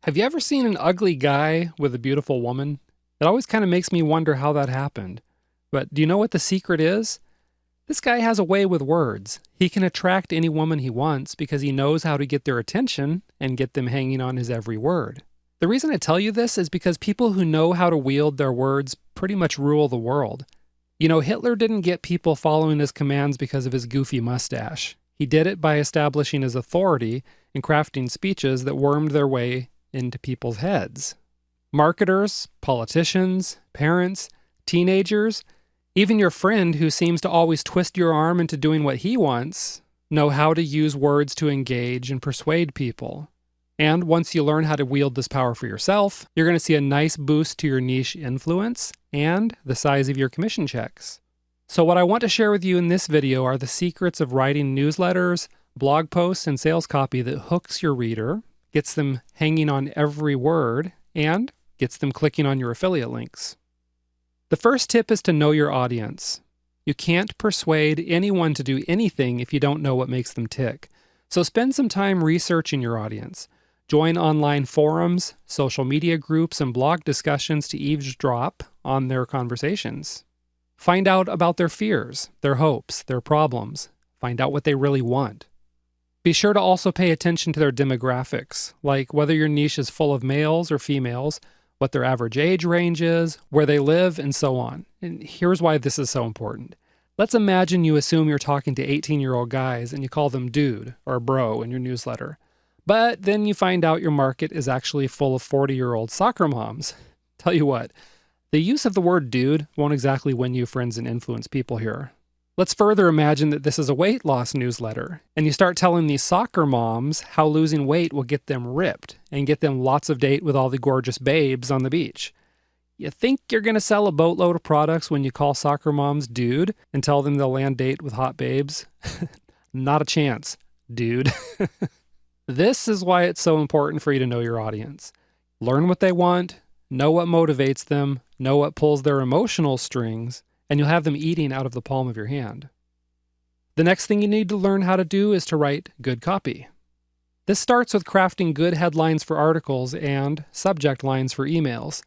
Have you ever seen an ugly guy with a beautiful woman? It always kind of makes me wonder how that happened. But do you know what the secret is? This guy has a way with words. He can attract any woman he wants because he knows how to get their attention and get them hanging on his every word. The reason I tell you this is because people who know how to wield their words pretty much rule the world. You know, Hitler didn't get people following his commands because of his goofy mustache. He did it by establishing his authority and crafting speeches that wormed their way into people's heads. Marketers, politicians, parents, teenagers, even your friend who seems to always twist your arm into doing what he wants, know how to use words to engage and persuade people. And once you learn how to wield this power for yourself, you're going to see a nice boost to your niche influence and the size of your commission checks. So what I want to share with you in this video are the secrets of writing newsletters, blog posts, and sales copy that hooks your reader, gets them hanging on every word, and gets them clicking on your affiliate links. The first tip is to know your audience. You can't persuade anyone to do anything if you don't know what makes them tick. So spend some time researching your audience. Join online forums, social media groups, and blog discussions to eavesdrop on their conversations. Find out about their fears, their hopes, their problems. Find out what they really want. Be sure to also pay attention to their demographics, like whether your niche is full of males or females, what their average age range is, where they live, and so on. And here's why this is so important. Let's imagine you assume you're talking to 18-year-old guys and you call them dude or bro in your newsletter. But then you find out your market is actually full of 40-year-old soccer moms. Tell you what, the use of the word dude won't exactly win you friends and influence people here. Let's further imagine that this is a weight loss newsletter, and you start telling these soccer moms how losing weight will get them ripped and get them lots of date with all the gorgeous babes on the beach. You think you're going to sell a boatload of products when you call soccer moms dude and tell them they'll land date with hot babes? Not a chance, dude. This is why it's so important for you to know your audience. Learn what they want, know what motivates them, know what pulls their emotional strings, and you'll have them eating out of the palm of your hand. The next thing you need to learn how to do is to write good copy. This starts with crafting good headlines for articles and subject lines for emails.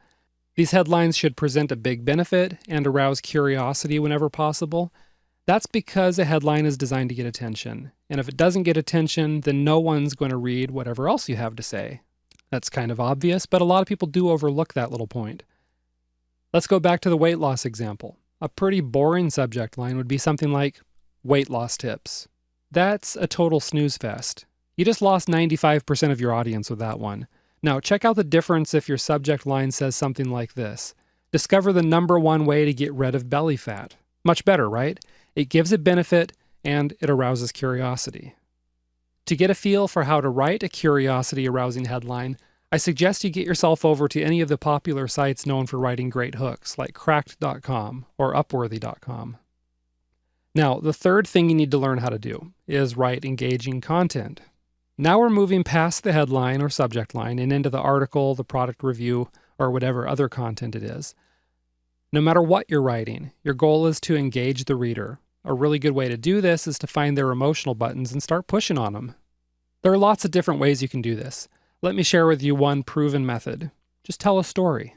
These headlines should present a big benefit and arouse curiosity whenever possible. That's because a headline is designed to get attention, and if it doesn't get attention, then no one's going to read whatever else you have to say. That's kind of obvious, but a lot of people do overlook that little point. Let's go back to the weight loss example. A pretty boring subject line would be something like, weight loss tips. That's a total snooze fest. You just lost 95% of your audience with that one. Now, check out the difference if your subject line says something like this. Discover the #1 way to get rid of belly fat. Much better, right? It gives a benefit and it arouses curiosity. To get a feel for how to write a curiosity-arousing headline, I suggest you get yourself over to any of the popular sites known for writing great hooks, like cracked.com or upworthy.com. Now, the third thing you need to learn how to do is write engaging content. Now we're moving past the headline or subject line and into the article, the product review, or whatever other content it is. No matter what you're writing, your goal is to engage the reader. A really good way to do this is to find their emotional buttons and start pushing on them. There are lots of different ways you can do this. Let me share with you one proven method. Just tell a story.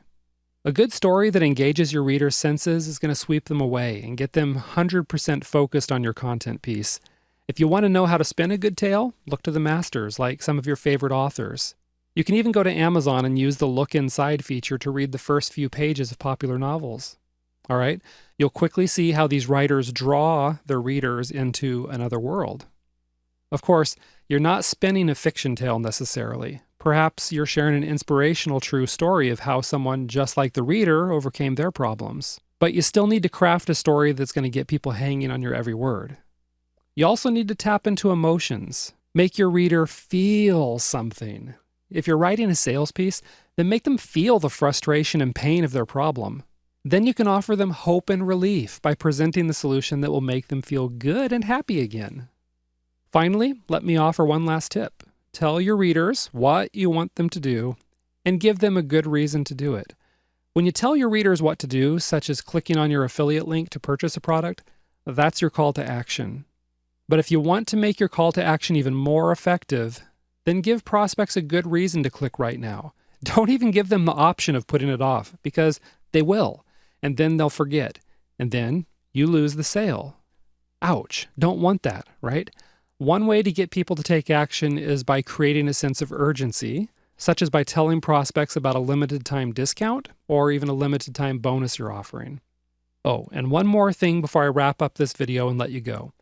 A good story that engages your reader's senses is going to sweep them away and get them 100% focused on your content piece. If you want to know how to spin a good tale, look to the masters, like some of your favorite authors. You can even go to Amazon and use the Look Inside feature to read the first few pages of popular novels. All right? You'll quickly see how these writers draw their readers into another world. Of course, you're not spinning a fiction tale necessarily. Perhaps you're sharing an inspirational true story of how someone just like the reader overcame their problems. But you still need to craft a story that's going to get people hanging on your every word. You also need to tap into emotions. Make your reader feel something. If you're writing a sales piece, then make them feel the frustration and pain of their problem. Then you can offer them hope and relief by presenting the solution that will make them feel good and happy again. Finally, let me offer one last tip. Tell your readers what you want them to do and give them a good reason to do it. When you tell your readers what to do, such as clicking on your affiliate link to purchase a product, that's your call to action. But if you want to make your call to action even more effective, then give prospects a good reason to click right now. Don't even give them the option of putting it off, because they will, and then they'll forget, and then you lose the sale. Ouch, don't want that, right? One way to get people to take action is by creating a sense of urgency, such as by telling prospects about a limited time discount or even a limited time bonus you're offering. Oh, and one more thing before I wrap up this video and let you go.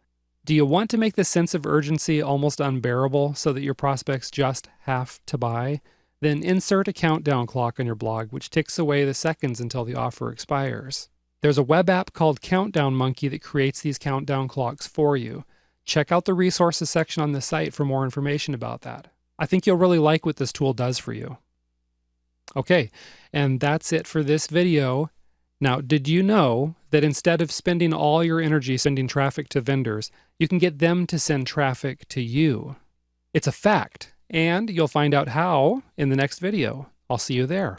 Do you want to make the sense of urgency almost unbearable so that your prospects just have to buy? Then insert a countdown clock on your blog, which ticks away the seconds until the offer expires. There's a web app called Countdown Monkey that creates these countdown clocks for you. Check out the resources section on the site for more information about that. I think you'll really like what this tool does for you. Okay, and that's it for this video. Now, did you know that instead of spending all your energy sending traffic to vendors, you can get them to send traffic to you? It's a fact, and you'll find out how in the next video. I'll see you there.